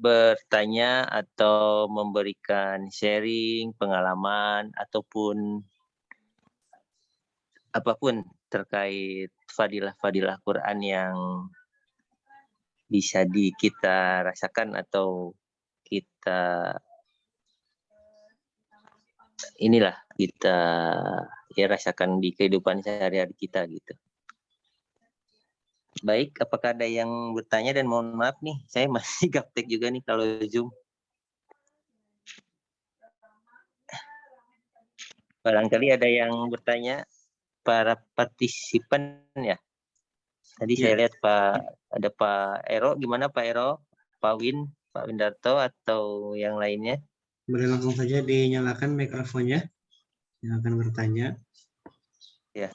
bertanya atau memberikan sharing pengalaman ataupun apapun terkait fadilah-fadilah Quran yang bisa kita rasakan atau kita kita ya rasakan di kehidupan sehari-hari kita gitu. Baik, apakah ada yang bertanya, dan mohon maaf nih, saya masih gaptek juga nih kalau Zoom. Barangkali ada yang bertanya, para partisipan ya. Tadi saya lihat ada Pak Ero, gimana Pak Ero? Pak Win, Pak Windarto, atau yang lainnya? Boleh langsung saja dinyalakan mikrofonnya yang akan bertanya. Ya.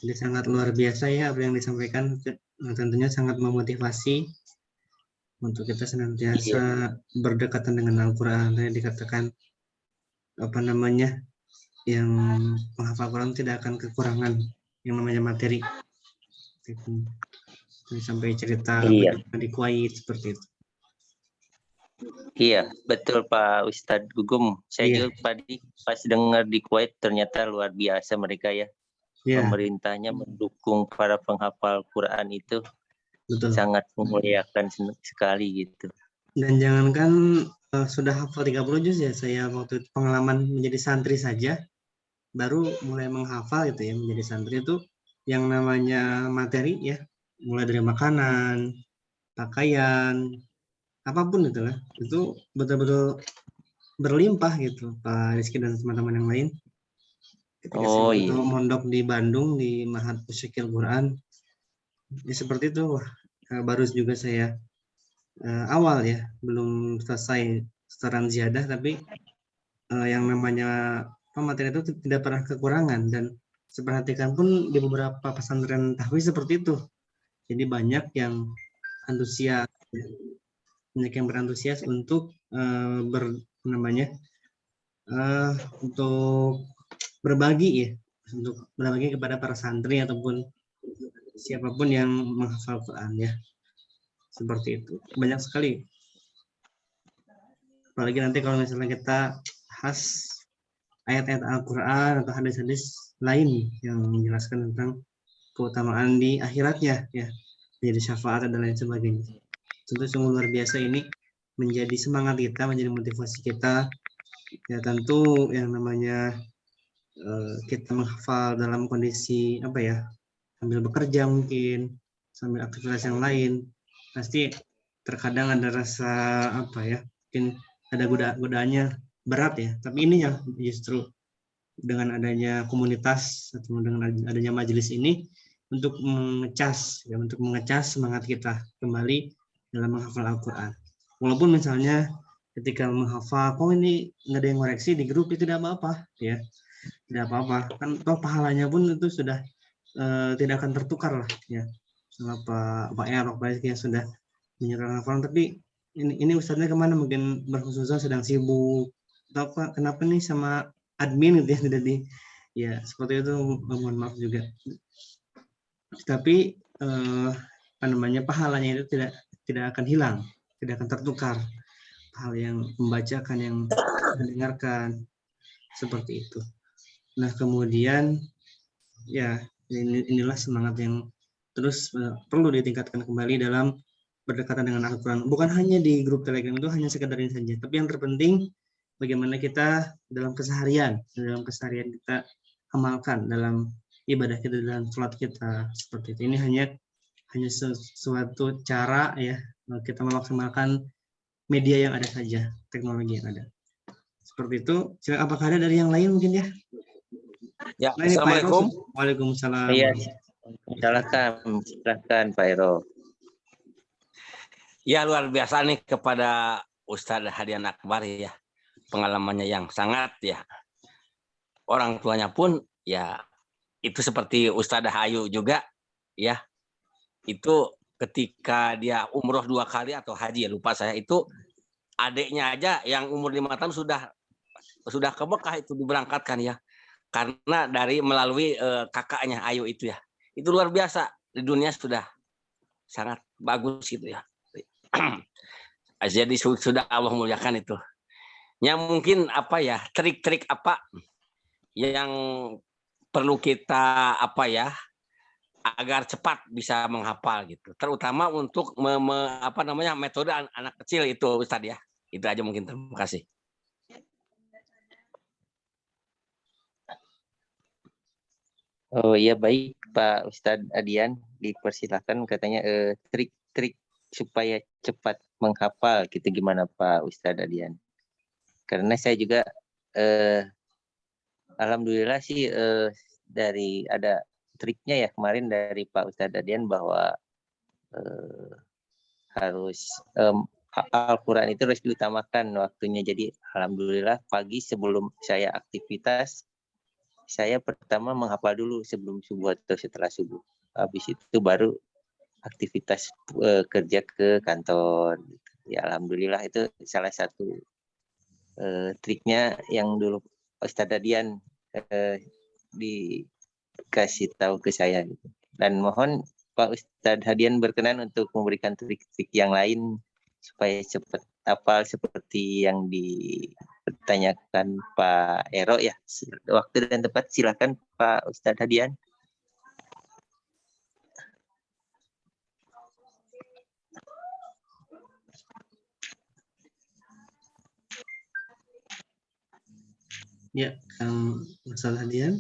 Jadi sangat luar biasa ya apa yang disampaikan, tentunya sangat memotivasi untuk kita senantiasa berdekatan dengan Al-Quran. Tadi dikatakan yang menghafal Quran tidak akan kekurangan yang namanya materi. Sampai cerita di Kuwait seperti itu. Iya, betul Pak Ustadz Gugum. Saya juga tadi pas dengar di Kuwait ternyata luar biasa mereka ya. Pemerintahnya mendukung para penghafal Quran itu. Betul. Sangat memuliakan sekali gitu. Dan jangankan sudah hafal 30 juz ya, saya waktu itu pengalaman menjadi santri saja baru mulai menghafal gitu ya, menjadi santri itu yang namanya materi ya, mulai dari makanan, pakaian, apapun itulah, itu betul-betul berlimpah gitu Pak Rizky dan teman-teman yang lain. Ketika saya mondok di Bandung di Mahat Pusyikil Quran, ya seperti itu. Baru juga saya awal ya, belum selesai setoran ziyadah, tapi yang namanya materi itu tidak pernah kekurangan, dan seperhatikan pun di beberapa pesantren tahfiz seperti itu. Jadi banyak yang antusias, berantusias untuk untuk berbagi ya, untuk berbagi kepada para santri ataupun siapapun yang menghafal Quran ya. Seperti itu. Banyak sekali. Apalagi nanti kalau misalnya kita bahas ayat-ayat Al-Quran atau hadis-hadis lain yang menjelaskan tentang keutamaan di akhiratnya ya, menjadi syafaat dan lain sebagainya. Tentu sungguh luar biasa, ini menjadi semangat kita, menjadi motivasi kita ya. Tentu yang namanya kita menghafal dalam kondisi sambil bekerja mungkin, sambil aktivitas yang lain, pasti terkadang ada rasa mungkin ada godaannya berat ya. Tapi ini yang justru dengan adanya komunitas atau dengan adanya majelis ini untuk mengecas semangat kita kembali dalam menghafal Al-Quran. Walaupun misalnya ketika menghafal, ini nggak ada yang koreksi di grup, itu tidak apa-apa ya, tidak apa-apa, kan toh pahalanya pun itu sudah tidak akan tertukar lah ya, sama Pak Erok yang sudah menyerahkan Al-Quran. Tapi ini ustadznya kemana, mungkin berkhususnya sedang sibuk atau kenapa nih sama admin gitu ya, tidak di ya seperti itu, mohon maaf juga. Tapi pahalanya itu tidak akan hilang, tidak akan tertukar. Hal yang membacakan, yang mendengarkan, seperti itu. Nah kemudian ya inilah semangat yang terus perlu ditingkatkan kembali dalam berdekatan dengan Al-Quran. Bukan hanya di grup Telegram, itu hanya sekedar ini saja. Tapi yang terpenting bagaimana kita dalam keseharian kita amalkan dalam ibadah kita, dalam sholat kita, seperti itu. Ini hanya sesuatu cara ya kita memaksimalkan media yang ada saja, teknologi yang ada. Seperti itu. Apakah ada dari yang lain mungkin ya? Ya, Assalamualaikum. Waalaikumsalam. Iya, silakan Pak Ero. Ya, luar biasa nih kepada Ustadz Hadian Akbar ya. Pengalamannya yang sangat ya. Orang tuanya pun ya itu seperti Ustadz Hayu juga ya. Itu ketika dia umroh 2 kali atau haji ya, lupa saya, itu adiknya aja yang umur 5 tahun sudah sudah ke Mekah itu diberangkatkan ya. Karena melalui kakaknya Ayu itu ya. Itu luar biasa. Di dunia sudah sangat bagus gitu ya. Jadi sudah Allah muliakan itu. Ya mungkin apa ya, trik-trik apa yang perlu kita apa ya, agar cepat bisa menghafal gitu. Terutama untuk metode anak kecil itu Ustadz ya. Itu aja mungkin, terima kasih. Oh iya, baik Pak Ustadz Adian, dipersilahkan katanya trik-trik supaya cepat menghafal gitu, gimana Pak Ustadz Adian? Karena saya juga alhamdulillah sih dari ada triknya ya kemarin dari Pak Ustadz Adian bahwa harus Al-Quran itu harus diutamakan waktunya. Jadi alhamdulillah pagi sebelum saya aktivitas, saya pertama menghafal dulu sebelum subuh atau setelah subuh. Habis itu baru aktivitas kerja ke kantor. Ya alhamdulillah itu salah satu triknya yang dulu Ustadz Adian dikasih tahu ke saya. Dan mohon Pak Ustadz Hadian berkenan untuk memberikan trik-trik yang lain supaya cepat hafal seperti yang dipertanyakan Pak Ero ya. Waktu dan tempat silakan Pak Ustadz Hadian. Ya, Ustadz Hadian,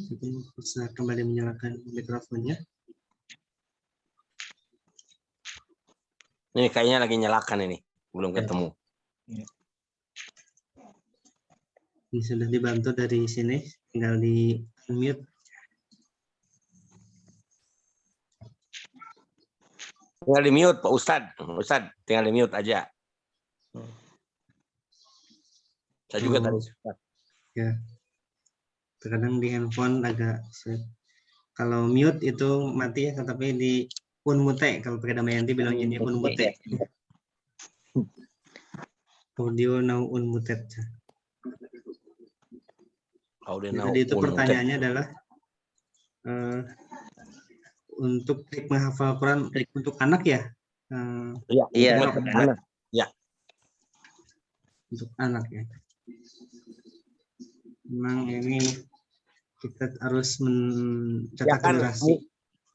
bisa kembali menyalakan mikrofonnya. Ini kayaknya lagi nyalakan ini, belum ketemu. Ini sudah dibantu dari sini, tinggal di mute. Tinggal di mute Pak Ustadz. Ustadz tinggal di mute aja. Saya juga tadi. Ya. Terkadang di handphone agak sulit. Kalau mute itu mati ya, tapi di unmute, kalau pakai Damayanti bilangnya ini unmute. Audio now unmuted. Jadi itu pertanyaannya adalah untuk trik menghafal Quran untuk anak ya? Iya. Ya. Untuk anak ya. Memang ini kita harus mencatat durasi.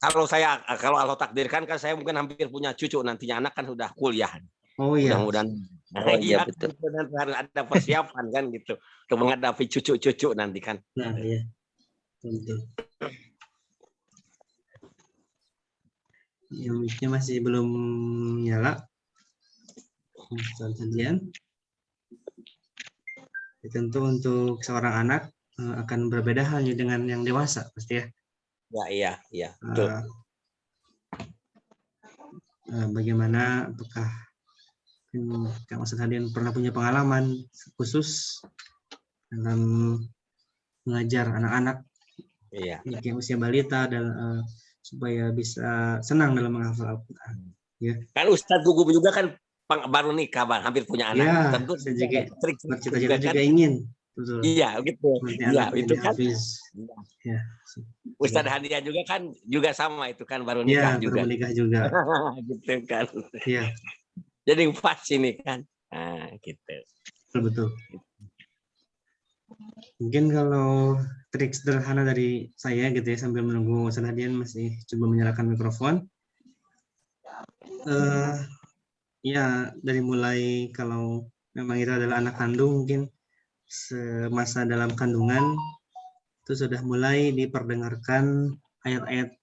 Kalau Allah takdirkan kan saya mungkin hampir punya cucu, nantinya anak kan sudah kuliah. Oh iya. Mudah-mudahan. Iya betul. Harus ada persiapan kan gitu untuk menghadapi cucu-cucu nanti kan. Nah iya. Betul. Yang mic-nya masih belum nyala. Kemudian tentu untuk seorang anak akan berbeda halnya dengan yang dewasa pasti ya. Iya, betul. Bagaimana, apakah Kang Ustadz Hadian pernah punya pengalaman khusus dalam mengajar anak-anak yang usia balita dan supaya bisa senang dalam menghafal Al-Quran. Ya. Kan Ustadz Gugum juga kan baru nikah, hampir punya anak. Ya, tentu bercita-cita juga ingin. Betul. Iya, gitu. Iya, itu kan. Ya. Ustadz Hadian juga kan juga sama itu kan baru nikah juga. Baru menikah juga. Gitu kan. Iya. Jadi pas ini kan. Nah, gitu. Betul. Mungkin kalau trik sederhana dari saya gitu ya, sambil menunggu Ustadz Hadian masih coba menyalakan mikrofon. Ya, dari mulai kalau memang itu adalah anak kandung, mungkin semasa dalam kandungan itu sudah mulai diperdengarkan ayat-ayat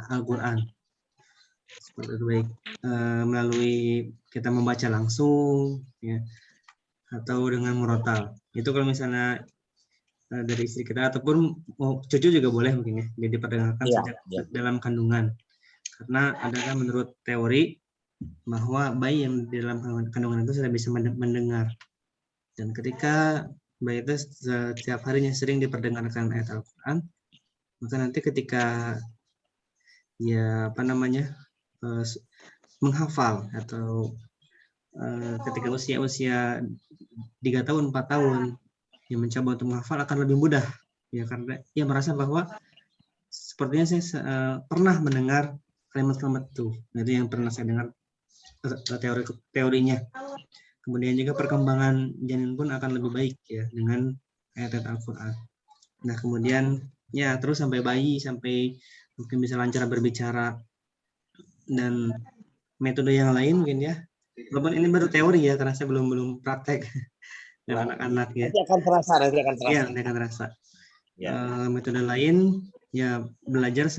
Al-Quran. Seperti itu baik melalui kita membaca langsung, ya, atau dengan murotal. Itu kalau misalnya dari istri kita ataupun cucu juga boleh mungkin ya, jadi diperdengarkan sejak dalam kandungan. Karena adalah menurut teori bahwa bayi yang di dalam kandungan itu sudah bisa mendengar. Dan ketika bayi itu setiap harinya sering diperdengarkan ayat Al-Quran, maka nanti ketika ya menghafal atau ketika usia 3 tahun, 4 tahun, yang mencoba untuk menghafal akan lebih mudah, ya, karena ia merasa bahwa sepertinya saya pernah mendengar kalimat-kalimat itu yang pernah saya dengar teorinya. Kemudian juga perkembangan janin pun akan lebih baik ya dengan ayat-ayat Al-Quran. Nah kemudian ya terus sampai bayi, sampai mungkin bisa lancar berbicara, dan metode yang lain mungkin ya. Walaupun ini baru teori ya, karena saya belum praktek dengan anak-anak ya. Nanti akan terasa. Iya, nanti akan terasa. Ya. Metode lain ya belajar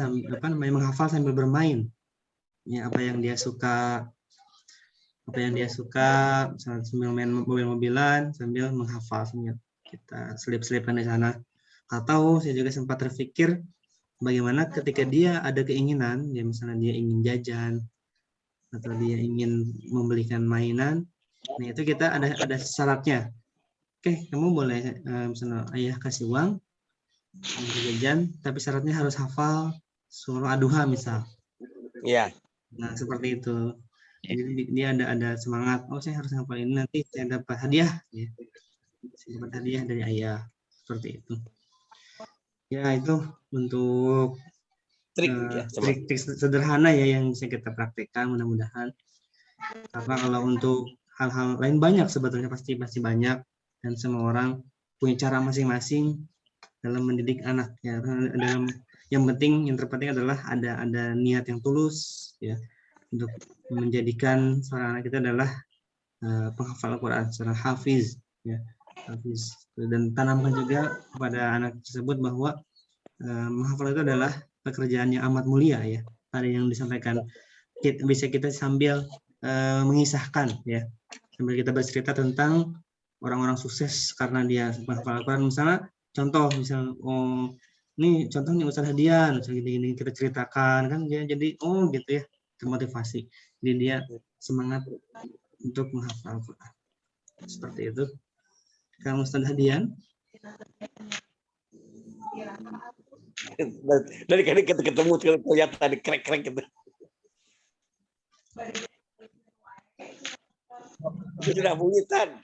menghafal sambil bermain. Ya, apa yang dia suka, misalnya sambil main mobil-mobilan sambil menghafal, sambil kita selip-selipkan di sana. Atau saya juga sempat terpikir bagaimana ketika dia ada keinginan, ya misalnya dia ingin jajan atau dia ingin membelikan mainan, nah itu kita ada syaratnya. Oke, kamu boleh misalnya ayah kasih uang untuk jajan, tapi syaratnya harus hafal surah Ad-Duha misal. Iya. Nah seperti itu. Jadi dia ada semangat. Oh saya harus hafal ini, nanti saya dapat hadiah. Ya. Saya dapat hadiah dari ayah. Seperti itu. Ya itu untuk trik sederhana ya yang bisa kita praktekkan, mudah-mudahan. Karena kalau untuk hal-hal lain banyak sebetulnya, pasti banyak, dan semua orang punya cara masing-masing dalam mendidik anak ya. Yang terpenting adalah ada niat yang tulus ya untuk menjadikan seorang anak kita adalah penghafal Al-Quran, seorang hafiz ya, hafiz. Dan tanamkan juga kepada anak tersebut bahwa menghafal itu adalah pekerjaan yang amat mulia ya. Ada yang disampaikan, bisa kita sambil mengisahkan ya, sambil kita bercerita tentang orang-orang sukses karena dia menghafal Al-Quran. Misalnya contoh, ini contohnya Ustaz Hadian, gini kita ceritakan kan dia jadi gitu ya, termotivasi, jadi dia semangat untuk menghafal Al-Quran. Seperti itu. Kang Ustaz Hadian. Dari kali kita ketemu kelihatan di krek-krek gitu. Sudah bunyitan.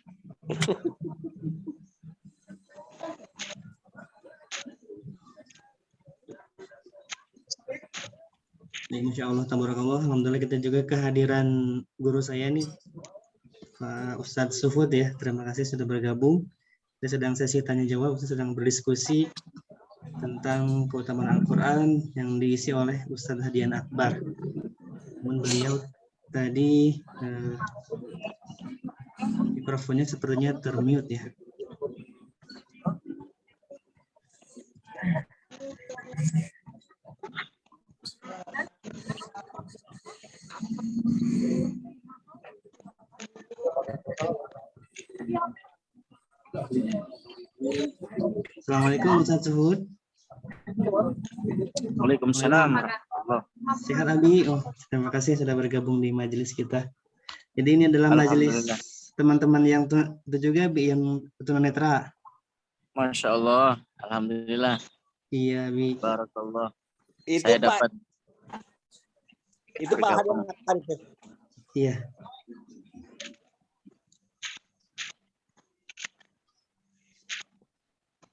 Ya, Insya Allah, tabarakallah. Alhamdulillah kita juga kehadiran guru saya nih, Pak Ustadz Sufud ya. Terima kasih sudah bergabung. Kita sedang sesi tanya jawab, kita sedang berdiskusi tentang keutamaan Al-Quran yang diisi oleh Ustadz Hadian Akbar. Namun beliau tadi mikrofonnya sepertinya termute ya. Assalamualaikum Ustaz Suhud. Waalaikumsalam. Sehat Abi. Terima kasih sudah bergabung di majelis kita. Jadi ini adalah majelis teman-teman yang itu juga Bi, yang tunanetra. Masya Allah. Alhamdulillah. Iya Bi. Barakallah. Itu saya Pak, dapat. Itu Pak Hadian mengatakan. Iya.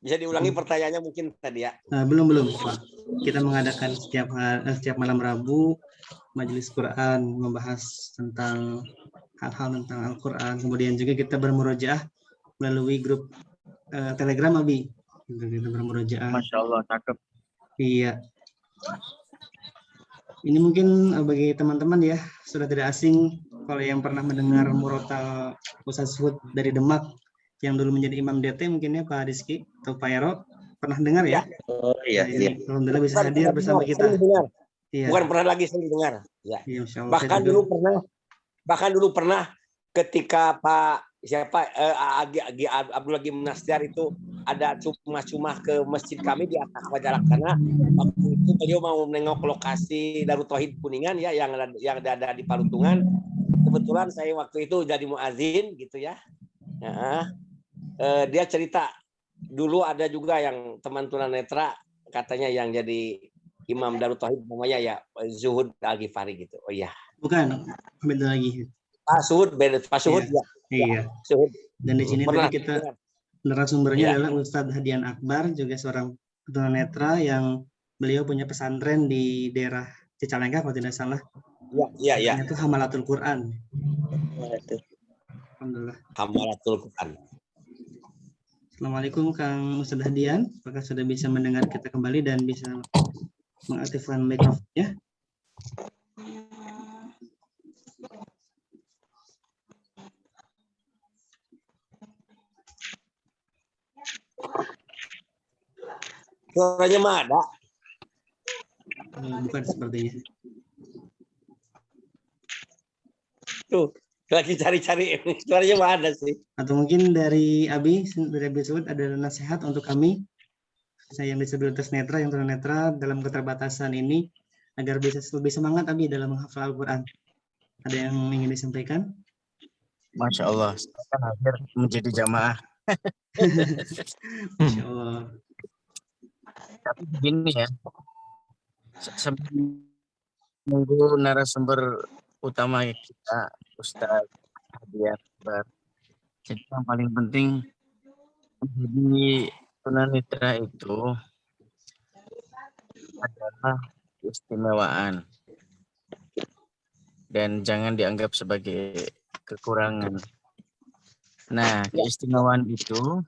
Bisa diulangi pertanyaannya mungkin tadi ya? Belum Pak. Kita mengadakan setiap malam Rabu majelis Quran, membahas tentang hal-hal tentang Al-Quran. Kemudian juga kita bermurojaah melalui grup Telegram Abi. Kita bermurojaah. Masya Allah, cakep. Iya. Ini mungkin bagi teman-teman ya sudah tidak asing kalau yang pernah mendengar murotal Ustaz Suhud dari Demak yang dulu menjadi imam DT mungkin ya Pak Rizky atau Pak Ero pernah dengar ya? Oh iya. Nah, ini alhamdulillah bisa hadir bersama kita. Iya. Bukan pernah lagi sering dengar. Ya. Iya, bahkan dulu pernah ketika Pak Abdul Ghani Nasdar itu ada cuma ke masjid kami di atas Wajalaksana. Waktu itu beliau mau menengok lokasi Darut Tauhid Kuningan ya yang ada di Paluntungan. Kebetulan saya waktu itu jadi muazin gitu ya. Dia cerita dulu ada juga yang teman tunanetra katanya yang jadi imam Darut Tauhid namanya ya Zuhud Al-Ghifari gitu. Oh iya. Bukan, beda lagi. Pak Suhud ya. Iya. Suhud. Dan di sini tadi narasumbernya adalah Ustadz Hadian Akbar, juga seorang tunanetra yang beliau punya pesantren di daerah Cicalengka kalau tidak salah. Iya. Itu Hamalatul Quran. Alhamdulillah. Hamalatul Quran. Assalamualaikum Kang Ustadz Hadian, apakah sudah bisa mendengar kita kembali dan bisa mengaktifkan mikrofonnya? Suaranya mah ada. Bukan sepertinya. Tuh, lagi cari-cari suaranya mah ada sih. Atau mungkin dari Abi Suud ada nasihat untuk kami, saya yang disabilitas netra, yang tunanetra dalam keterbatasan ini, agar bisa lebih semangat Abi dalam menghafal Al-Quran. Ada yang ingin disampaikan? Masya Allah, saya kan hadir menjadi jamaah. Masya Allah. Tapi begini ya, menunggu narasumber utama kita, Ustadz Hadian Akbar. Jadi yang paling penting menjadi tunanetra itu adalah keistimewaan dan jangan dianggap sebagai kekurangan. Nah, keistimewaan itu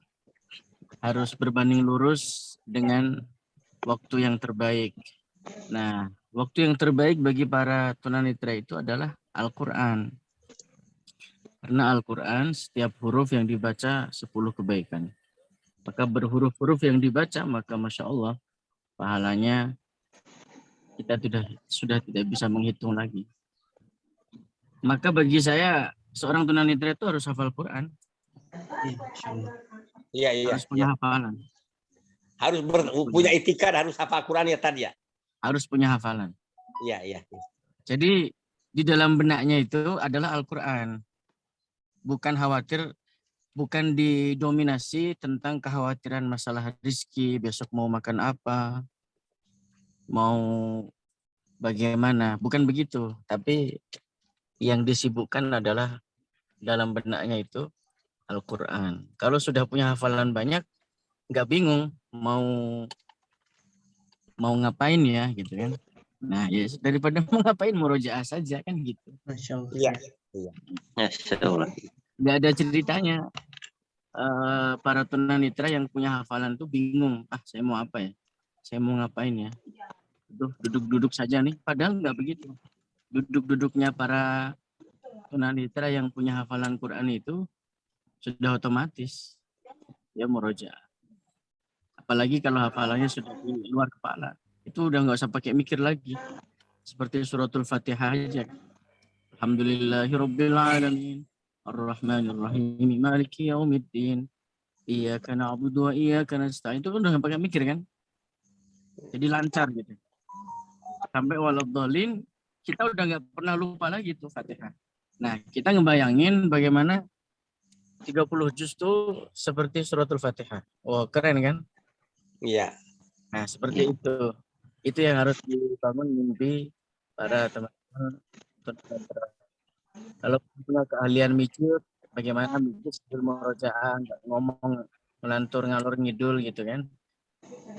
harus berbanding lurus dengan waktu yang terbaik. Nah, waktu yang terbaik bagi para tunanetra itu adalah Al-Quran. Karena Al-Quran setiap huruf yang dibaca 10 kebaikan. Maka berhuruf-huruf yang dibaca, maka Masya Allah, pahalanya kita sudah tidak bisa menghitung lagi. Maka bagi saya, seorang tunanetra itu harus hafal Quran. Iya. Harus punya hafalan. Harus punya itikad, harus hafal Quran ya tadi ya. Harus punya hafalan. Iya. Jadi di dalam benaknya itu adalah Al-Quran. Bukan didominasi tentang kekhawatiran masalah rezeki, besok mau makan apa, mau bagaimana. Bukan begitu. Tapi yang disibukkan adalah dalam benaknya itu Al-Quran. Kalau sudah punya hafalan banyak, nggak bingung mau ngapain ya gitu kan. Nah, ya daripada mau ngapain, murojaah saja kan gitu. Masya Allah. Iya. Masya Allah. Nggak ada ceritanya. Para tunanetra yang punya hafalan tuh bingung. Saya mau apa ya? Saya mau ngapain ya? Duduk-duduk saja nih. Padahal nggak begitu. Duduk-duduknya para tunanetra yang punya hafalan Quran itu sudah otomatis ya murojaah. Apalagi kalau hafalannya sudah di luar kepala, itu udah nggak usah pakai mikir lagi. Seperti suratul Fatihah aja. Alhamdulillahirabbil alamin, Ar-Rahmanir Rahim, Maliki Yaumiddin, Iyyaka na'budu wa iyyaka nasta'in. Itu kan udah nggak pakai mikir kan? Jadi lancar gitu. Sampai waladhdallin, kita udah nggak pernah lupa lagi tuh Fatihah. Nah, kita ngebayangin bagaimana 30 juz tuh seperti suratul Fatihah. Oh, keren kan? Iya. Nah, seperti itu. Itu yang harus dibangun mimpi para teman-teman. Kalau punya keahlian mikir, bagaimana mikir sambil murojaah, nggak ngomong melantur ngalor ngidul gitu kan?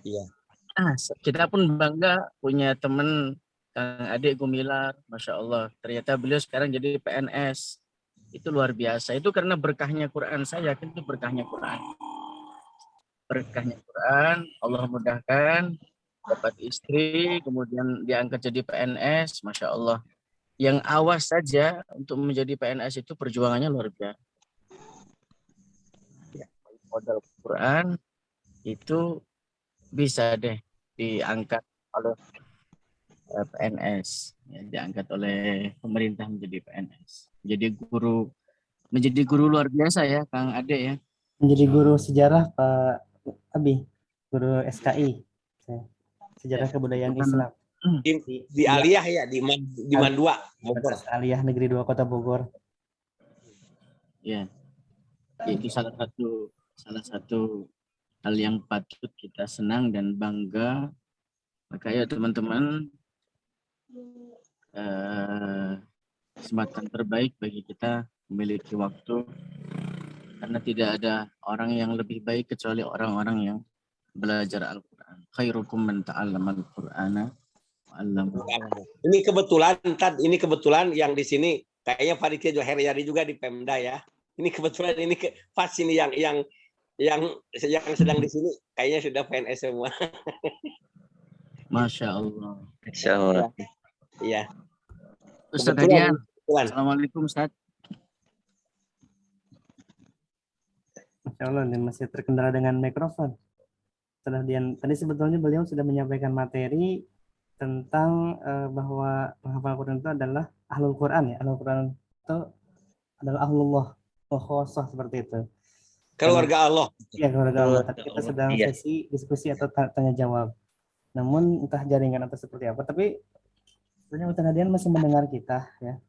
Iya. Nah, kita pun bangga punya teman Kang Adik Gumilar, Masya Allah. Ternyata beliau sekarang jadi PNS. Itu luar biasa. Itu karena berkahnya Quran. Saya yakin itu berkahnya Quran. Berkahnya Quran, Allah mudahkan, dapat istri, kemudian diangkat jadi PNS, Masya Allah. Yang awas saja untuk menjadi PNS itu perjuangannya luar biasa. Ya, modal Quran itu bisa deh diangkat oleh PNS, ya, diangkat oleh pemerintah menjadi PNS. Menjadi guru luar biasa ya, Kang Ade ya. Menjadi guru sejarah Pak Abi, guru SKI, sejarah kebudayaan Islam. Di Aliyah ya, di Mandua, Bogor. Aliyah Negeri 2 Kota Bogor. Ya, itu salah satu hal yang patut kita senang dan bangga. Maka ya teman-teman, kesempatan terbaik bagi kita memiliki waktu Karena tidak ada orang yang lebih baik kecuali orang-orang yang belajar Al-Quran. Khairukum man ta'allama Al-Qur'ana wa 'allamahu. Ini kebetulan yang di sini kayaknya Panitia juga Heriadi juga di Pemda ya. Ini kebetulan pas ini yang sedang di sini kayaknya sudah PNS semua. Masya Allah. Insya Allah. Iya. Ustaz Kebetulan. Hadian. Assalamualaikum Ustaz. Masya Allah, ini masih terkendala dengan mikrofon. Setelah tadi sebetulnya beliau sudah menyampaikan materi tentang bahwa penghafal Quran itu adalah ahlul Quran ya. Ahlul Quran itu adalah ahlullah, khosoh seperti itu. Keluarga Allah. Iya, keluarga Allah. Tapi kita sedang sesi diskusi atau tanya jawab. Namun entah jaringan atau seperti apa. Tapi sebenarnya Ustaz Hadian masih mendengar kita ya.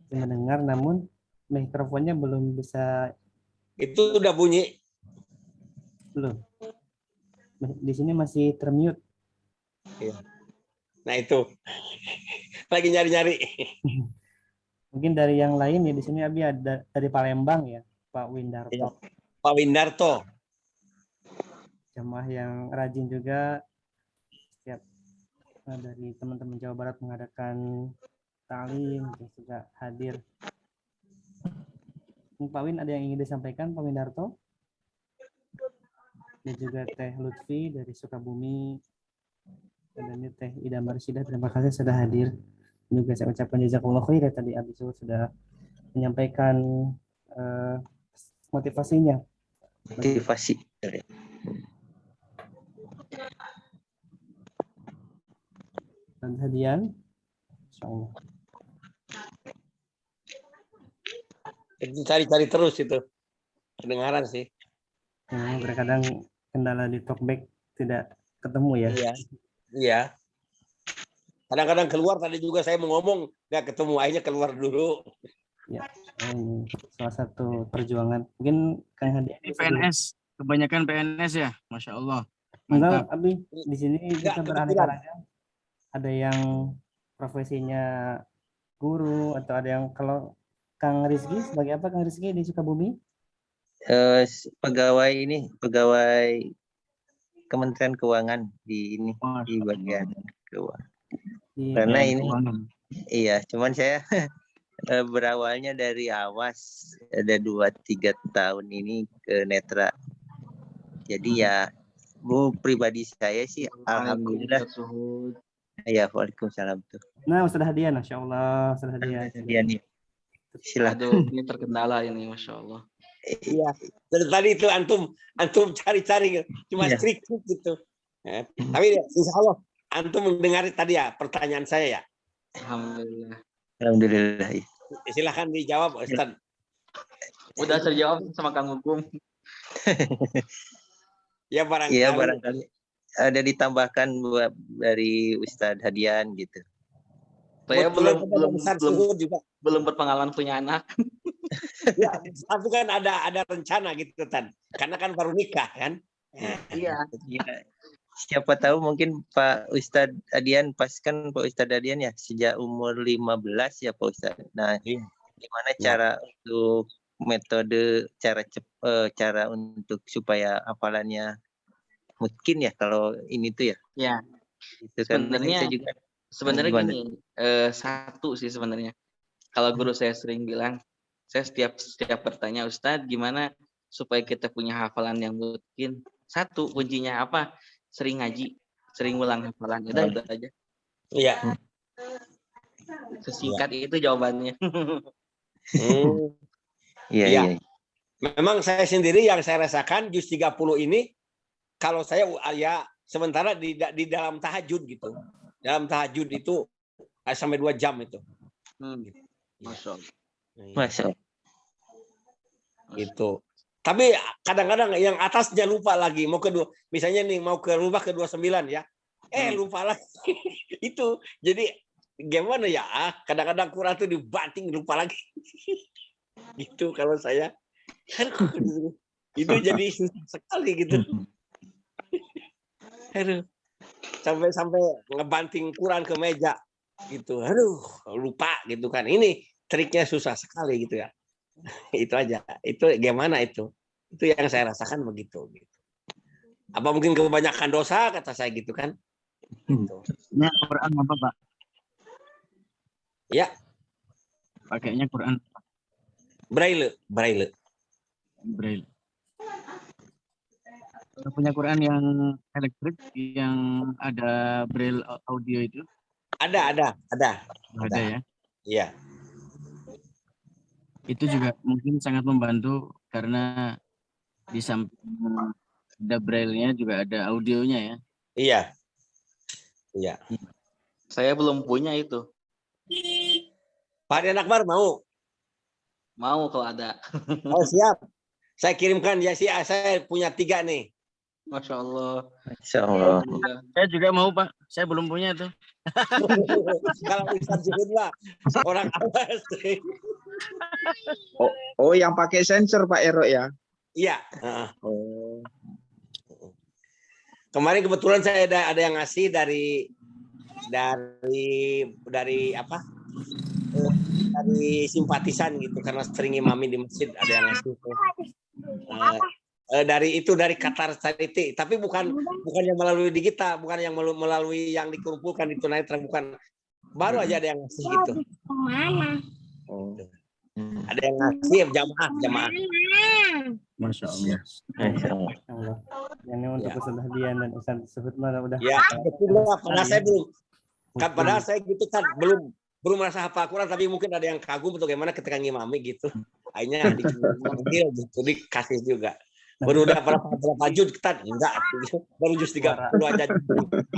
Masih mendengar, namun mikrofonnya belum bisa. Itu udah bunyi. Belum. Di sini masih termute. Nah itu. Lagi nyari-nyari. Mungkin dari yang lain ya, di sini Abi ada dari Palembang ya, Pak Windarto. Ya. Pak Windarto. Jamaah yang rajin juga setiap dari teman-teman Jawa Barat mengadakan talim juga hadir. Pak Win, ada yang ingin disampaikan Pak Windarto? Dan juga Teh Lutfi dari Sukabumi. Dan ini Teh Ida Marsyidah, terima kasih sudah hadir. Juga saya ucapkan jazakallahu khair ya, tadi Abi sudah menyampaikan motivasinya. Motivasi. Dan hadian. Insyaallah. Cari-cari terus itu. Kedengaran sih. Terkadang kendala di talkback tidak ketemu ya. Iya. Kadang-kadang keluar, tadi juga saya mau ngomong, nggak ketemu, akhirnya keluar dulu. Ya, ini salah satu perjuangan. Mungkin Kang Hadi. Ini PNS, kebanyakan PNS ya, Masya Allah. Enggak, Abi, di sini kita beraneka ragam. Ada yang profesinya guru, atau ada yang, kalau Kang Rizky, sebagai apa Kang Rizky di Sukabumi? Pegawai Kementerian Keuangan di bagian keuangan. Karena ini iya, cuman saya berawalnya dari Awas, ada 2-3 tahun ini ke Netra. Jadi ya pribadi saya sih alhamdulillah. Ya, waalaikumsalam tuh. Nah, Ustaz Hadian, Masya Allah, Ustaz Hadian. Silakan. Ini terkendala ini, Masya Allah. Iya. Dari tadi itu antum cari-cari cuma trik gitu. Tapi insya Allah antum mendengar tadi ya pertanyaan saya ya. Alhamdulillah. Silahkan dijawab Ustaz. Udah terjawab sama Kang Hukum. Ya barangkali. Iya, barangkali ada ditambahkan dari Ustadz Hadian gitu. Saya belum berpengalaman punya anak. Ya, tapi kan ada rencana gitu kan. Karena kan baru nikah kan. Iya. Siapa tahu mungkin Pak Ustadz Hadian, pas kan Pak Ustadz Hadian ya sejak umur 15 ya Pak Ustadz. Nah, gimana cara untuk metode cara untuk supaya hafalannya mungkin ya kalau ini tuh ya. Ya. Itu kan sebenarnya gini, satu sih sebenarnya. Kalau guru saya sering bilang, saya setiap bertanya, Ustadz gimana supaya kita punya hafalan yang mungkin. Satu kuncinya apa? Sering ngaji, sering ulang hafalan. Udah aja. Iya. Sesingkat itu jawabannya. Iya. Memang saya sendiri yang saya rasakan juz 30 ini kalau saya ya sementara di dalam tahajud gitu. Dalam tahajud itu sampai 2 jam itu. Masya Allah. Masya Allah. Gitu. Tapi kadang-kadang yang atasnya lupa lagi mau misalnya nih mau ke rumah ke 29 ya. Lupa lagi. Itu. Jadi gimana ya? Kadang-kadang Quran tuh dibanting lupa lagi. Gitu kalau saya. Itu jadi susah sekali gitu. Aduh. Sampai ngebanting Quran ke meja gitu. Aduh, lupa gitu kan. Ini triknya susah sekali gitu ya. Itu aja. Itu gimana itu? Itu yang saya rasakan begitu. Apa mungkin kebanyakan dosa kata saya gitu kan? Gitu. Ini Quran apa Pak? Ya, Pakainya Quran Braille. Braille. Punya Quran yang elektrik yang ada Braille audio itu? Ada. Ada ya? Iya. Itu juga mungkin sangat membantu karena di samping ada Braille-nya juga ada audionya ya. Iya. Saya belum punya itu. Pak Rian Akbar mau? Mau kalau ada. Oh siap. Saya kirimkan ya sih. Saya punya 3 nih. Masya Allah. Insya Allah. Saya juga mau Pak. Saya belum punya tuh. Kalau Ustaz Zuhud lah orang awas. Oh, yang pakai sensor Pak Ero ya? Iya. Oh. Kemarin kebetulan saya ada yang ngasih dari apa? Dari simpatisan gitu karena sering imami di masjid ada yang ngasih itu. Dari Qatar Charity, tapi bukan yang melalui digital, bukan yang melalui yang dikumpulkan di tunanetra, bukan. Baru aja ada yang ngasih gitu. Oh. Ada yang ngasih jamaah. Masya Allah. Allah. Ini untuk Ustaz Hadian dan Ustaz Zuhud malah udah. Ya, betul lah. Padahal saya belum. Padahal saya gitu kan belum merasa hafal Quran, tapi mungkin ada yang kagum atau gimana ketika ngimami gitu. Akhirnya dipanggil gitu, dikasih juga. Baru udah berapa juz kita enggak, baru juz 30 aja.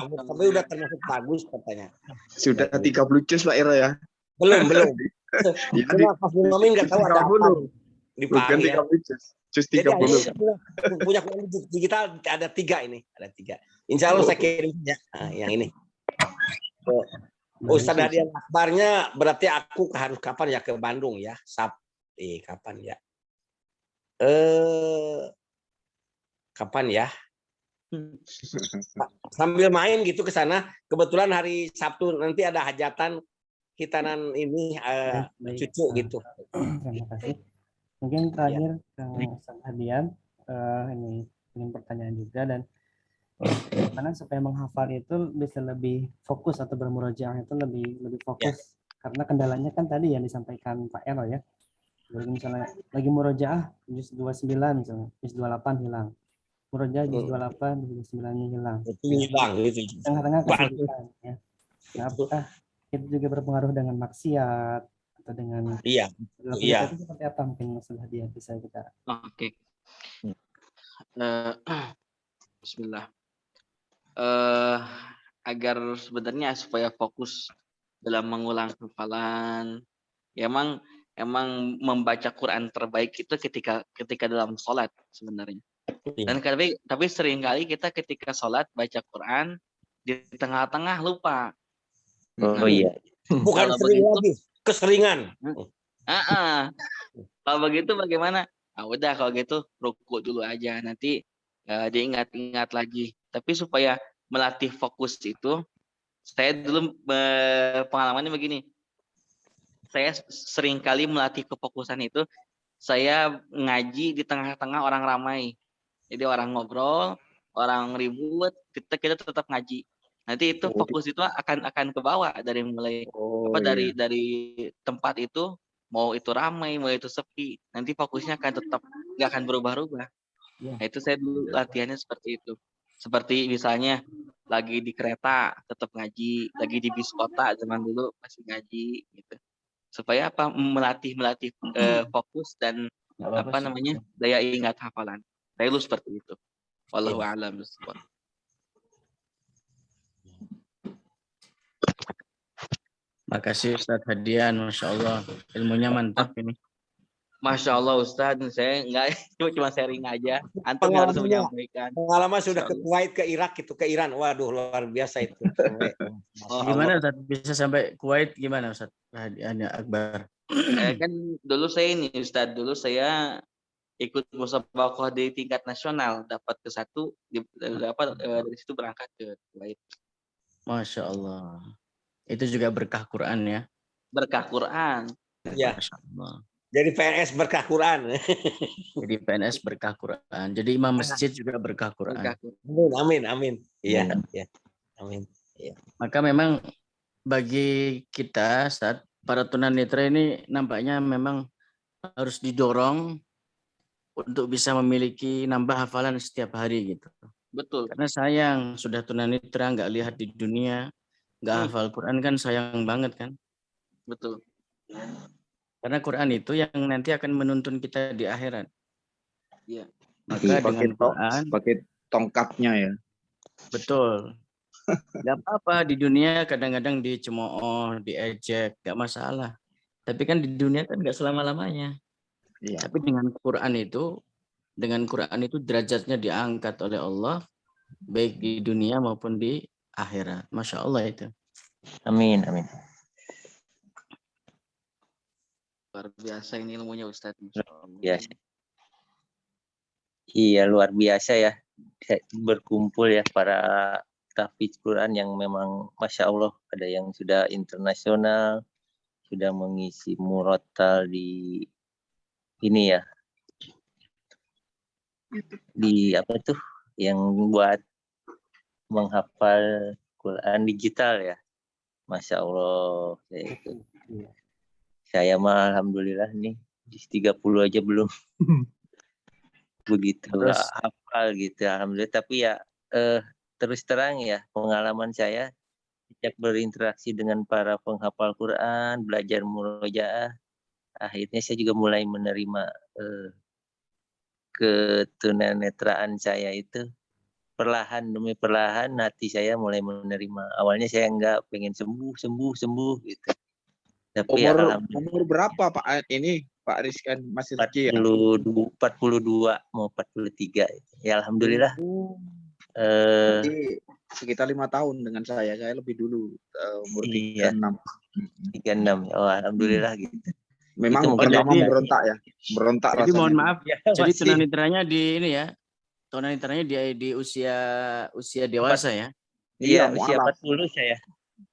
Tapi udah termasuk bagus katanya. Sudah 30 juz Pak Ero ya? Belum. Ya, Pas ngimami enggak tahu ada apa. Bukan 30 juz. Juz 30. Punya Quran digital ada 3 ini, ada 3. Insya Allah saya kirim ya. Yang ini. Ustaz Hadian Akbarnya berarti aku harus kapan ya ke Bandung ya? Kapan ya? Kapan ya? Sambil main gitu ke sana. Kebetulan hari Sabtu nanti ada hajatan hitanan ini cucu gitu. Terima kasih. Mungkin terakhir Ustaz Hadian ini pertanyaan juga, dan karena supaya menghafal itu bisa lebih fokus atau bermurojaah itu lebih fokus karena kendalanya kan tadi yang disampaikan Pak Ero ya. Jadi misalnya lagi murojaah juz 29 misalnya, juz 28 hilang. Murojaah juz 28, juz 9-nya hilang. Itu hilang gitu. Tengah-tengah kesulitan ya. Nah, apakah itu juga berpengaruh dengan maksiat atau dengan Iya. itu seperti apa mungkin masalah dia bisa kita. Oke. Bismillah. Agar sebenarnya supaya fokus dalam mengulang hafalan, ya emang membaca Quran terbaik itu ketika dalam sholat sebenarnya. Dan tapi seringkali kita ketika sholat baca Quran di tengah-tengah lupa. Oh iya. Bukan sering lagi, keseringan. Kalau begitu bagaimana? Udah kalau gitu ruku dulu aja, nanti diingat-ingat lagi. Tapi supaya melatih fokus itu, saya dulu pengalamannya begini. Saya sering kali melatih kefokusan itu, saya ngaji di tengah-tengah orang ramai. Jadi orang ngobrol, orang ribut, kita tetap ngaji. Nanti itu fokus itu akan ke bawah dari mulai dari tempat itu, mau itu ramai, mau itu sepi, nanti fokusnya akan tetap nggak akan berubah-ubah. Nah, itu saya dulu latihannya seperti itu. Seperti misalnya lagi di kereta tetap ngaji, lagi di bis kota zaman dulu masih ngaji gitu. Supaya apa? Melatih fokus dan daya ingat hafalan. Saya dulu seperti itu. Wallahu a'lam bishawab. Makasih Ustaz Hadian, Masya Allah. Ilmunya mantap ini. Masya Allah Ustadz, saya enggak cuma sharing aja. Antum harus menyampaikan. Pengalaman sudah ke Kuwait, ke Irak gitu, ke Iran. Waduh, luar biasa itu. Gimana Ustaz? Bisa sampai Kuwait gimana Ustaz Hadian Akbar? Kan dulu saya ini Ustadz, dulu saya ikut musabaqah di tingkat nasional, dapat ke 1, dari situ berangkat ke Kuwait. Masya Allah. Itu juga berkah Quran ya? Berkah Quran. Ya. Masya Allah. Jadi PNS berkah Quran. Jadi PNS berkah Quran. Jadi imam masjid juga berkah Quran. Amin. Iya. Amin. Ya. Maka memang bagi kita saat para tunanetra ini nampaknya memang harus didorong untuk bisa memiliki nambah hafalan setiap hari gitu. Betul. Karena sayang sudah tunanetra nggak lihat di dunia, nggak hafal Quran kan sayang banget kan. Betul. Karena Quran itu yang nanti akan menuntun kita di akhirat. Iya. Maka dengan Quran pakai tongkatnya ya. betul. Gak apa-apa di dunia kadang-kadang dicemooh, diejek, gak masalah. Tapi kan di dunia kan gak selama-lamanya. Iya. Tapi dengan Quran itu derajatnya diangkat oleh Allah baik di dunia maupun di akhirat. Masya Allah itu. Amin. Luar biasa ini ilmunya Ustadz. Biasa. Iya, luar biasa ya. Berkumpul ya para tahfiz Quran yang memang Masya Allah, ada yang sudah internasional, sudah mengisi murotal di ini ya, di apa tuh yang buat menghafal Quran digital ya. Masya Allah. Saya mah alhamdulillah nih di 30 aja belum begitu hafal gitu, alhamdulillah. Tapi ya terus terang ya, pengalaman saya sejak berinteraksi dengan para penghafal Quran, belajar murojaah, akhirnya saya juga mulai menerima ketunanetraan saya itu perlahan demi perlahan. Hati saya mulai menerima. Awalnya saya enggak pengen sembuh gitu. Tapi umur berapa Pak ini Pak Rizkan masih Rizky ya? 42 mau 43. Ya alhamdulillah. Jadi sekitar 5 tahun dengan saya lebih dulu umur 36. Oh, alhamdulillah gitu. Memang pertama berontak jadi rasanya. mohon maaf ya. Jadi tunanetranya di ini ya. Tunanetranya di usia dewasa ya. Iya, usia 40 saya.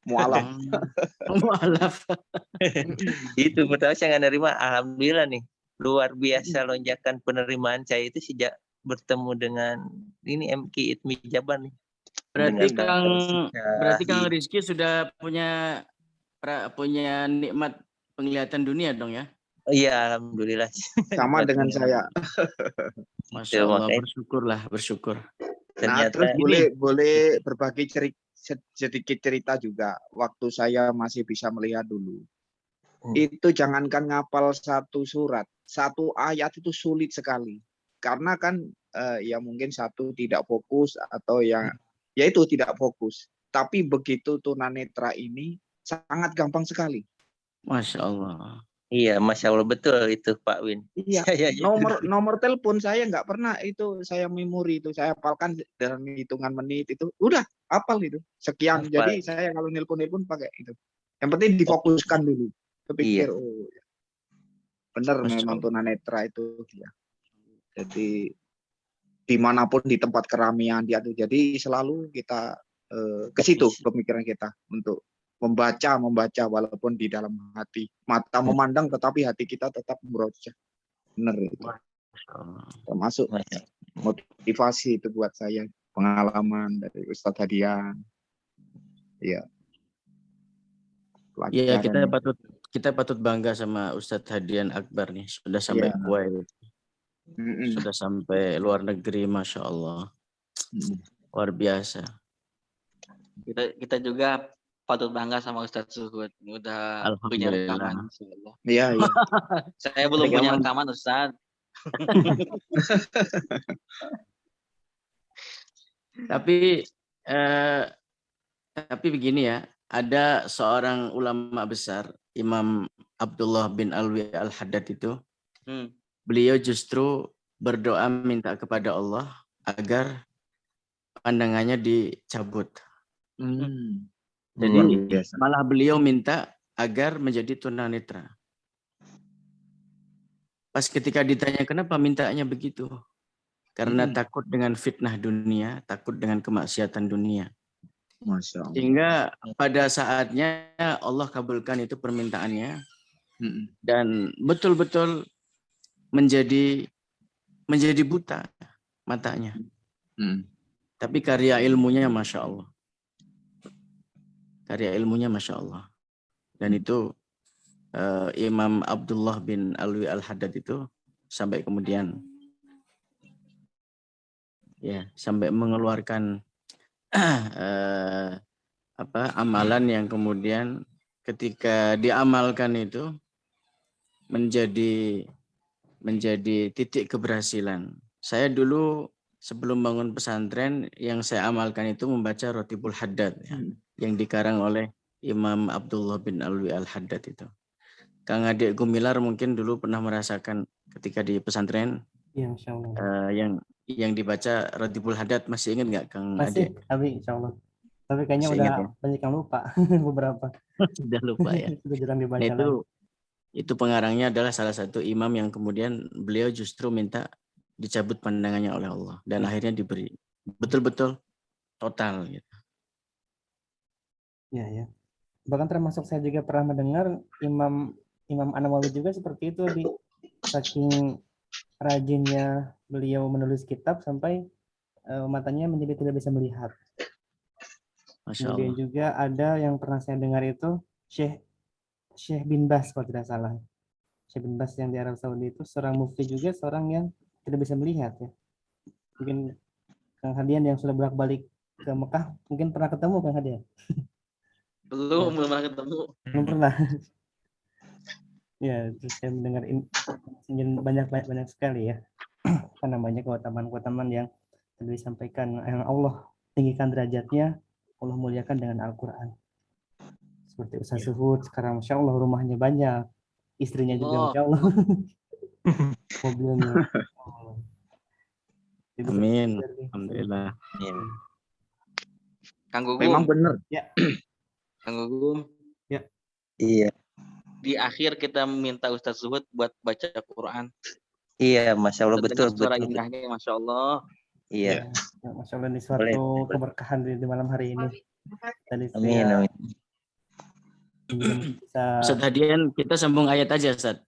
Mualaf. Itu pertama saya nggak nerima. Alhamdulillah nih, luar biasa lonjakan penerimaan saya itu sejak bertemu dengan ini MK Itmi Jaban nih. Berarti Kang Rizky sudah punya nikmat penglihatan dunia dong ya? Iya, alhamdulillah. Sama dengan saya. Masya Allah, bersyukur. Nah, terus boleh berbagi sedikit cerita juga. Waktu saya masih bisa melihat dulu. Itu jangankan ngapal satu surat, satu ayat itu sulit sekali. Karena kan ya mungkin satu tidak fokus atau ya itu tidak fokus. Tapi begitu tunanetra ini sangat gampang sekali. Masya Allah. Iya, Masya Allah, betul itu Pak Win. Iya, nomor telepon saya nggak pernah itu saya memori itu, saya hafalkan dalam hitungan menit itu, udah hafal itu sekian. Hafal. Jadi saya kalau nelpon pakai itu. Yang penting difokuskan dulu. Kepikir, benar memang tunanetra itu ya. Jadi dimanapun di tempat keramaian dia tuh, jadi selalu kita ke situ pemikiran kita untuk membaca walaupun di dalam hati, mata memandang tetapi hati kita tetap berusaha. Benar itu. Termasuk motivasi itu buat saya, pengalaman dari Ustadz Hadian. Iya. Iya, kita patut bangga sama Ustadz Hadian Akbar nih, sudah sampai Kuwait. Sudah sampai luar negeri, Masya Allah. Luar biasa. Kita juga patut bangga sama Ustadz Suhud. Udah punya rekaman. Iya. Saya belum punya rekaman, Ustadz. Tapi begini ya, ada seorang ulama besar, Imam Abdullah bin Alwi Al-Haddad itu, beliau justru berdoa minta kepada Allah agar pandangannya dicabut. Jadi malah beliau minta agar menjadi tunanetra. Pas ketika ditanya kenapa mintanya begitu, karena takut dengan fitnah dunia, takut dengan kemaksiatan dunia. Masya Allah. Sehingga pada saatnya Allah kabulkan itu permintaannya, dan betul-betul menjadi buta matanya. Tapi karya ilmunya Masya Allah. Karya ilmunya Masya Allah. Dan itu Imam Abdullah bin Alwi Al-Haddad itu sampai kemudian sampai mengeluarkan amalan yang kemudian ketika diamalkan itu menjadi titik keberhasilan. Saya dulu sebelum bangun pesantren yang saya amalkan itu membaca Rotibul Haddad yang dikarang oleh Imam Abdullah bin Alwi Al-Haddad itu. Kang Adik Gumilar mungkin dulu pernah merasakan ketika di pesantren Insya Allah. yang dibaca Rotibul Haddad, masih ingat nggak Kang Masih, Adik? tapi Insya Allah. Tapi kayaknya masih udah ingat, ya? banyak yang lupa beberapa. Sudah lupa ya. Sudah jarang dibaca Nah, lagi. itu pengarangnya adalah salah satu imam yang kemudian beliau justru minta dicabut pandangannya oleh Allah dan akhirnya diberi betul-betul total gitu. Ya. Bahkan termasuk saya juga pernah mendengar Imam An-Nawawi juga seperti itu, di saking rajinnya beliau menulis kitab sampai matanya menjadi tidak bisa melihat. Masya Kemudian Allah. juga ada yang pernah saya dengar itu Syekh bin Bas kalau tidak salah. Syekh bin Bas yang di Arab Saudi itu seorang mufti juga, seorang yang tidak bisa melihat ya. Mungkin Kang Hadian yang sudah bolak-balik ke Mekah mungkin pernah ketemu Kang Hadian? Belum pernah ketemu. Belum pernah. Ya, terus saya mendengar banyak sekali ya. Apa namanya, keutamaan yang tadi disampaikan, yang Allah tinggikan derajatnya, Allah muliakan dengan Al-Quran. Seperti Ustaz Suhud sekarang Masya Allah rumahnya banyak, istrinya juga Masya Allah. Mobilnya. Amin. Alhamdulillah. Kang Gugum. Memang benar. Ya. Kang Gugum. Ya. Iya. Di akhir kita minta Ustaz Zuhud buat baca Quran. Iya, Masya Allah, betul. Suara indahnya, Masya Allah. Iya. Ya, Masya Allah, ini suatu keberkahan di malam hari ini. Tadi Amin. Ustaz Hadian, kita sambung ayat aja, Ustaz.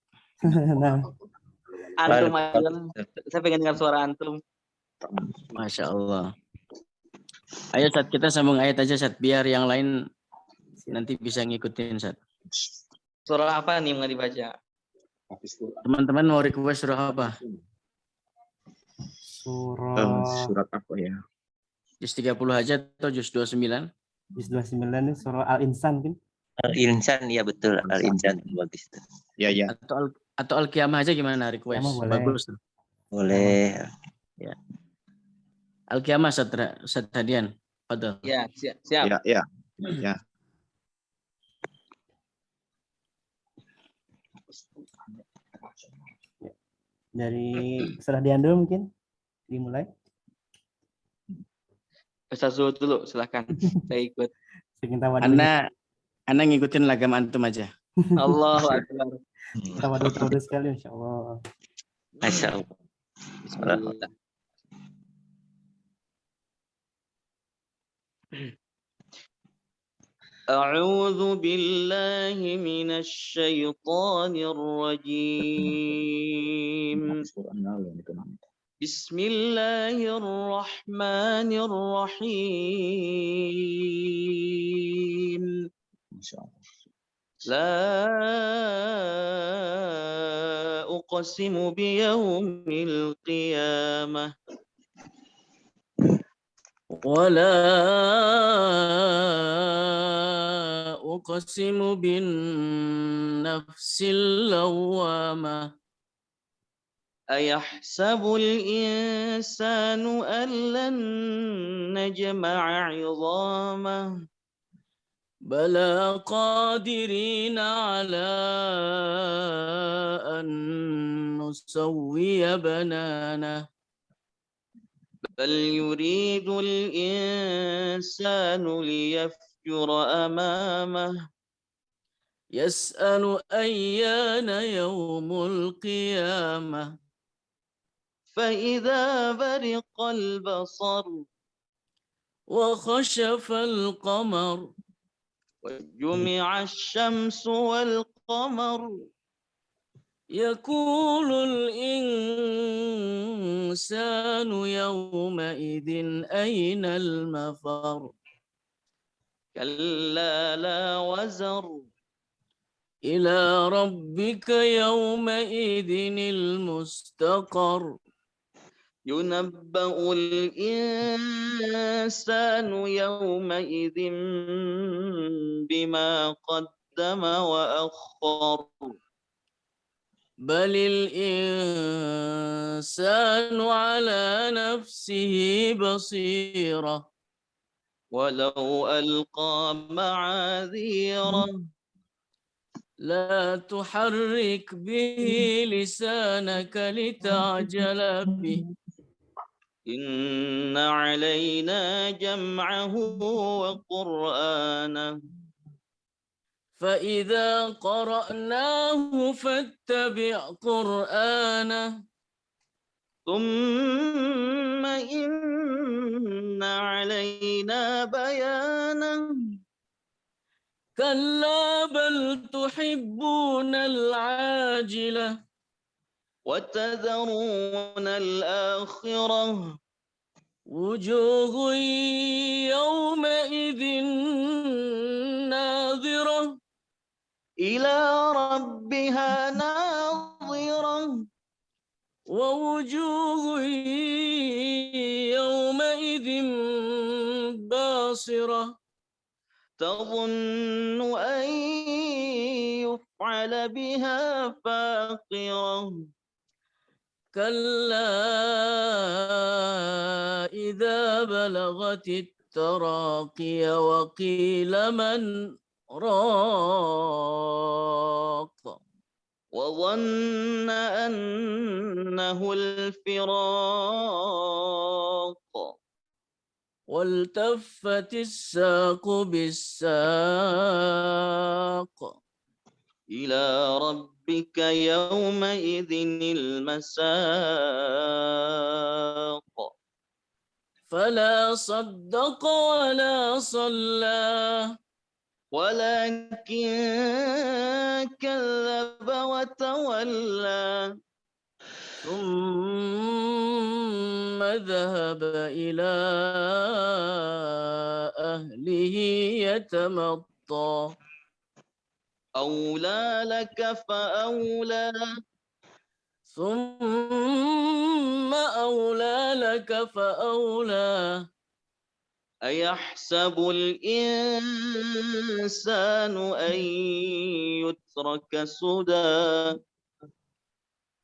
Nah. Antum aja. Saya pengen dengar suara antum. Masya Allah. Ayo, Ustaz, kita sambung ayat aja, Ustaz, biar yang lain nanti bisa ngikutin, Ustaz. Surah apa nih yang dibaca? Teman-teman mau request surah apa? Surat apa ya? Juz 30 aja atau Juz 29? Juz 29 ini surah Al-Insan kan? Al-Insan, ya betul. Al-Insan bagus. Ya. Atau Al-Qiyamah aja gimana request? Bagus. Boleh. Ya. Al-Qiyamah, Ustaz Hadian. Padahal. Ya, siap. Ya. Dari Ustaz Hadian dulu mungkin dimulai. Ustaz Zuhud dulu, silakan. Saya ikut. Anda ngikutin lagam antum aja. Allahu Akbar. Tawadhu sekali, Insya Allah. Masya Allah. Bismillah. أعوذ بالله من الشيطان الرجيم بسم الله الرحمن الرحيم لا أقسم بيوم القيامة ولا أقسم بالنفس اللوامة أيحسب الإنسان أن لن نجمع عظامه بلى قادرين على أن نسوي بنانه بل يريد الإنسان ليفجر أمامه يسأل أيان يوم القيامة فإذا برق البصر وخشف القمر وجمع الشمس والقمر يقول الإنسان يومئذ أين المفر كلا لا وزر إلى ربك يومئذ المستقر ينبأ الإنسان يومئذ بما قدم وأخر بل الإنسان على نفسه بصيرة ولو ألقى معاذيره لا تحرك به لسانك لتعجل به إن علينا جمعه وقرآنه فإذا قرأناه فاتبع قرآنه ثم إن علينا بيانه كلا بل تحبون العاجلة وتذرون الآخرة وجوه يومئذ ناظرة إلى ربها ناظرة ووجوه يومئذ باصرة تظن أن يفعل بها فاقرة كلا إذا بلغت التراقي وقيل من راق وظن أنه الفراق والتفت الساق بالساق إلى ربك يومئذ المساق فلا صدق ولا صلى ولكن كذب وتولى ثم ذهب إلى أهله يتمطى أولى لك فأولى ثم أولى لك فأولى أيحسب الإنسان أن يترك سدى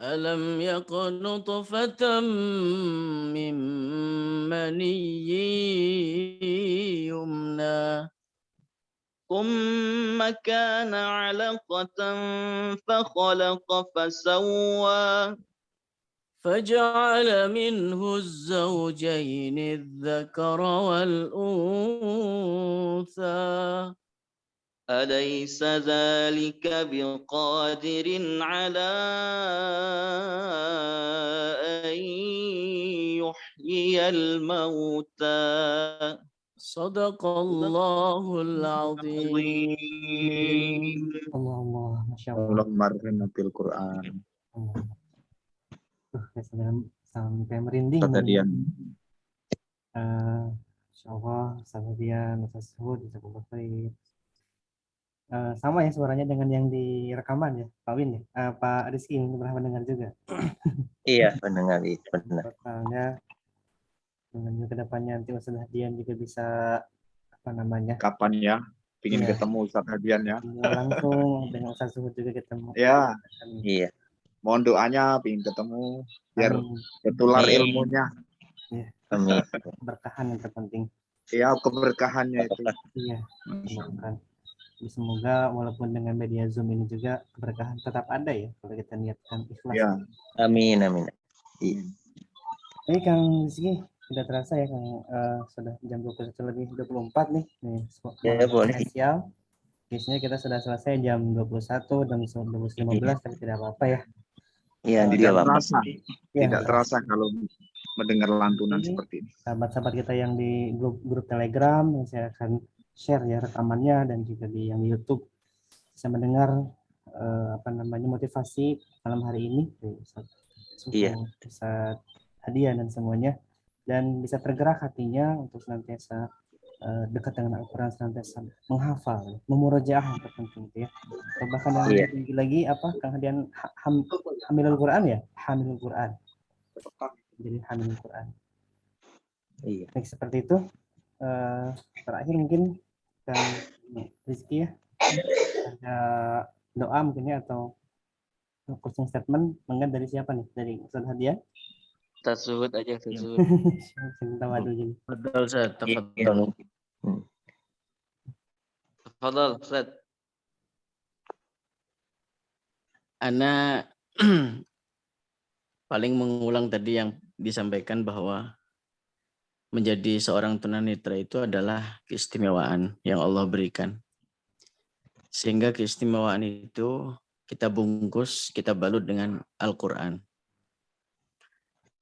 ألم يك نطفة من مني يمنى ثم كان علقة فخلق فسوى فجعل منه الزوجين الذكر والأنثى أليس ذلك بقادر على أن يحيي الموتى صدق الله العظيم Allah, Masya Allah. Allahumma arhamna bil Quran. Sampai merinding. Tadian. Insya Allah, Sabadian, Ustaz Hud, sama ya suaranya dengan yang di rekaman ya, Pak Win ya, Pak Rizky ini pernah mendengar juga. Iya, mendengar itu benar. Totalnya dengan kedepannya nanti Ustaz Hadian juga bisa apa namanya? Kapan ya? Pingin Iya. ketemu Ustaz Hadian ya? Langsung dengan Ustaz Hud juga ketemu. Ya. Iya. Mohon doanya pingin ketemu biar tertular ilmunya. Ya. Amin. Berkahan yang terpenting. Iya, keberkahannya itu. Iya. Keberkahan. Semoga walaupun dengan media Zoom ini juga keberkahan tetap ada ya kalau kita niatkan ikhlas. Ya. Amin, amin. Iya. Ini Kang Rizky sudah terasa ya Kang, sudah jam 21:24 nih. Ya, boleh. Spesial. Biasanya kita sudah selesai jam 21 dan 12:15 tapi tidak apa-apa ya. Iya, Tidak apa-apa. terasa. Tidak terasa kalau mendengar lantunan seperti ini. Sahabat-sahabat kita yang di grup Telegram, yang saya akan share ya rekamannya dan juga yang di YouTube bisa mendengar motivasi malam hari ini Ustaz Hadian dan semuanya, dan bisa tergerak hatinya untuk senantiasa dekat dengan Al-Quran, senantiasa menghafal, memurojaah yang terpenting itu ya. Atau bahkan yang lebih tinggi lagi Kang Hadian, hamilul Quran ya, hamilul Quran. Jadi hamilul Quran. Iya. Baik, seperti itu. Terakhir mungkin Kang Rizky ya, ada doa mungkin ya, atau closing statement mungkin dari siapa nih? Dari Ustaz Hadian? Ustaz Zuhud aja, Ustaz Zuhud. Betul, Ustaz. Tafadhol. Tafadhol, Ustaz. Ana paling mengulang tadi yang disampaikan bahwa menjadi seorang tunanetra itu adalah keistimewaan yang Allah berikan. Sehingga keistimewaan itu kita bungkus, kita balut dengan Al-Quran.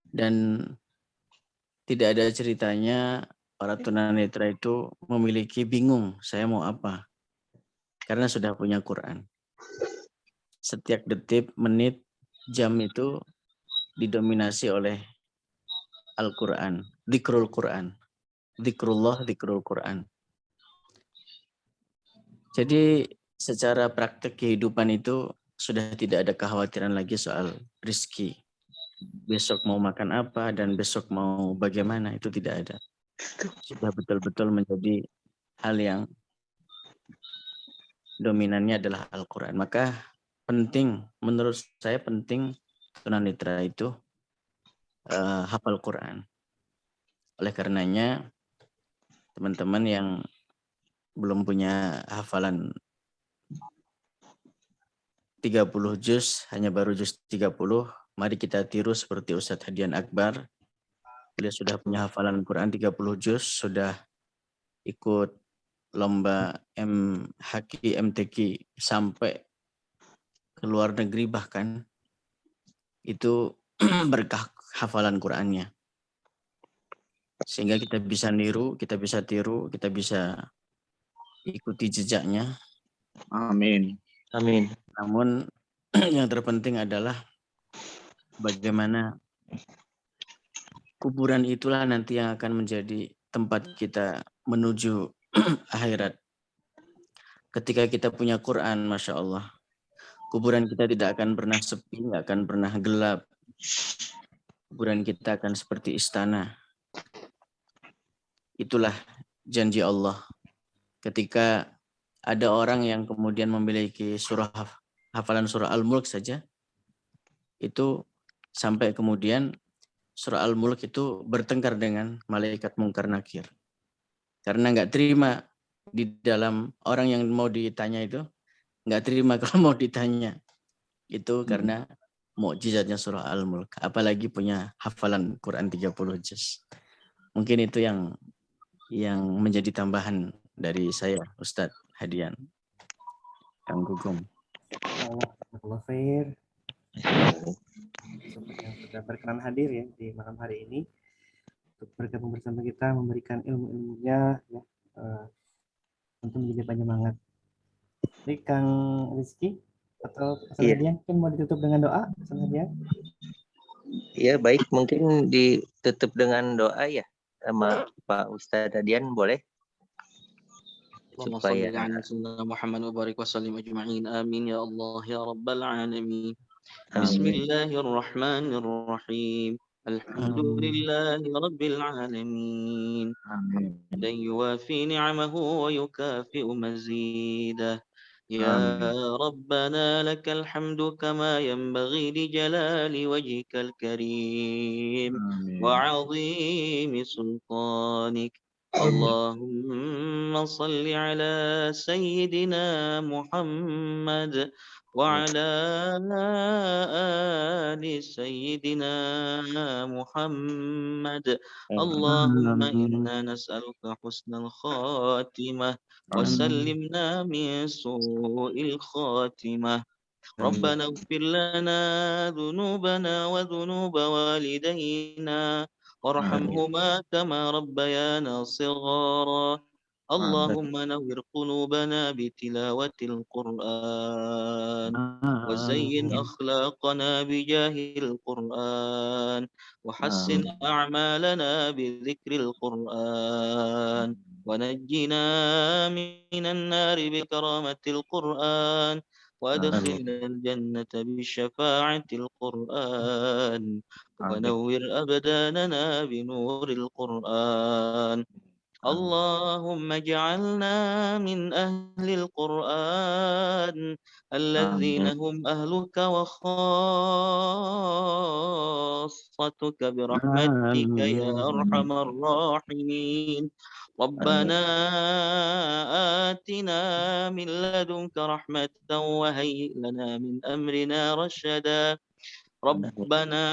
Dan tidak ada ceritanya para tunanetra itu memiliki bingung, saya mau apa? Karena sudah punya Quran. Setiap detik, menit, jam itu didominasi oleh Al-Quran, dzikrul Quran, dzikrullah, dzikrul Quran. Jadi secara praktek kehidupan itu sudah tidak ada kekhawatiran lagi soal rizki. Besok mau makan apa dan besok mau bagaimana, itu tidak ada. Sudah betul-betul menjadi hal yang dominannya adalah Al-Quran. Maka penting, menurut saya penting tunanetra itu hafal Quran. Oleh karenanya teman-teman yang belum punya hafalan 30 juz, hanya baru juz 30, mari kita tiru seperti Ustadz Hadian Akbar. Beliau sudah punya hafalan Quran 30 juz, sudah ikut lomba MHQ, MTQ sampai ke luar negeri bahkan. Itu berkah hafalan Qurannya. Sehingga kita bisa niru, kita bisa tiru, kita bisa ikuti jejaknya. Amin. Amin. Namun yang terpenting adalah bagaimana kuburan itulah nanti yang akan menjadi tempat kita menuju akhirat. Ketika kita punya Quran, Masya Allah, kuburan kita tidak akan pernah sepi, tidak akan pernah gelap. Kuburan kita akan seperti istana. Itulah janji Allah. Ketika ada orang yang kemudian memiliki hafalan surah Al-Mulk saja, itu sampai kemudian surah Al-Mulk itu bertengkar dengan malaikat Munkar Nakir. Karena nggak terima di dalam orang yang mau ditanya itu, nggak terima kalau mau ditanya. Itu karena mukjizatnya surah Al-Mulk. Apalagi punya hafalan Quran 30 juz. Mungkin itu yang menjadi tambahan dari saya, Ustadz Hadian. Kang Gugum. Allah khair. Yang sudah berkenan hadir ya di malam hari ini untuk bergabung bersama kita, memberikan ilmu-ilmunya ya, untuk menjadi penyemangat. Jadi Kang Rizky atau Ustaz Hadian mungkin mau ditutup dengan doa, Ustaz Hadian? Iya, baik, mungkin ditutup dengan doa ya sama Pak Ustadz Hadian, boleh? Allahumma salli ala sayyidina Muhammad wa barik wa sallim ajma'in. Amin ya Allah ya rabbal alamin. Bismillahirrahmanirrahim. Alhamdulillahi rabbil alamin. Hamdan yuwafi ni'amahu wa yukafi'u mazidah. Ya Rabbana lakal hamdu kama yanbaghi li jalali wajhikal karim wa 'azimi sultanik. Allahumma salli ala sayyidina Muhammad wa ala ali sayyidina Muhammad. Allahumma inna nas'aluka husnal khatimah wa sallimna min su'il khatimah. ربنا اغفر لنا ذنوبنا وذنوب والدينا وارحمهما كما ربيانا صغارا اللهم نور قلوبنا بتلاوة القرآن وزين أخلاقنا بجاه القرآن وحسن أعمالنا بذكر القرآن ونجنا من النار بكرامة القرآن وأدخلنا الجنة بشفاعة القرآن ونور أبداننا بنور القرآن اللهم اجعلنا من أهل القرآن الذين هم أهلك وخاصتك برحمتك يا أرحم الراحمين ربنا آتنا من لدنك رحمة وهيئ لنا من أمرنا رشدا ربنا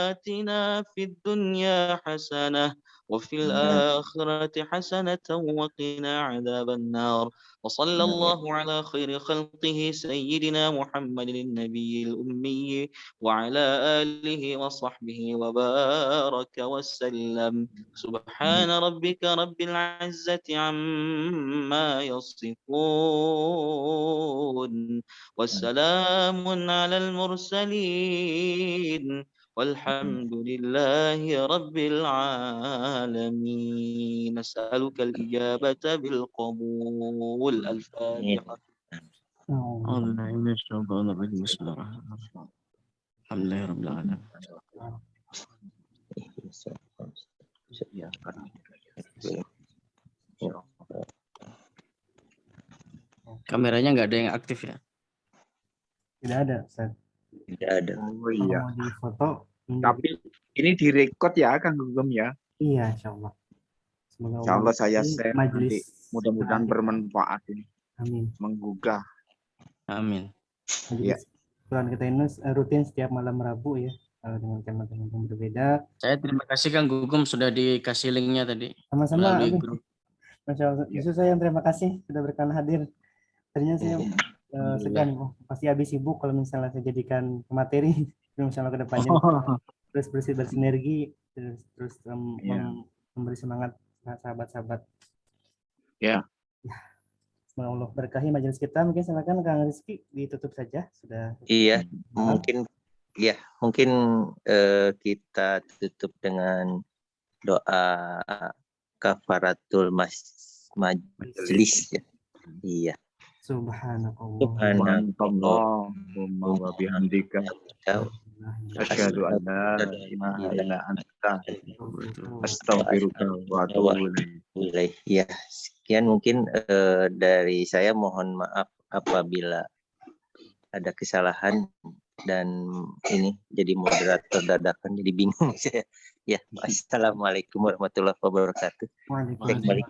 آتنا في الدنيا حسنة وفي الآخرة حسنة وقنا عذاب النار وصلى الله على خير خلقه سيدنا محمد النبي الأمي وعلى آله وصحبه وبارك وسلم سبحان ربك رب العزة عما يصفون والسلام على المرسلين والحمد لله رب العالمين نسألك الإجابة بالقبول الفاتحة الحمد لله رب العالمين. Kameranya nggak ada yang aktif ya? Tidak ada, Ustaz. Tidak ada. Oh iya. Kalau mau di foto. Tapi ini direkod ya Kang Gugum ya. Iya, insya Allah. Semoga Insya Allah saya share nanti. majelis. Mudah-mudahan bermanfaat ini. Amin. Menggugah. Amin. Majelis Quran kita ini rutin setiap malam Rabu ya. Dengan tema-tema yang berbeda. Saya terima kasih Kang Gugum sudah dikasih linknya tadi. Sama-sama. Ya. Masya Allah. Justru saya yang terima kasih sudah berkenan hadir. Tadinya saya segan, pasti habis sibuk kalau misalnya saya jadikan materi, misalnya ke depannya terus bersinergi, terus memberi semangat sahabat-sahabat. Ya. Semoga Allah berkahi majelis kita. Mungkin silakan Kang Rizky ditutup saja sudah. Iya, mungkin kita tutup dengan doa kafaratul majlis ya. Iya. Subhanallah wa bihamdika asyhadu an la ilaha illa anta astaghfiruka wa atubu ilaik. Ya, sekian mungkin dari saya, mohon maaf apabila ada kesalahan dan ini jadi moderator dadakan jadi bingung saya. Ya, assalamualaikum warahmatullahi wabarakatuh. Waalaikumsalam.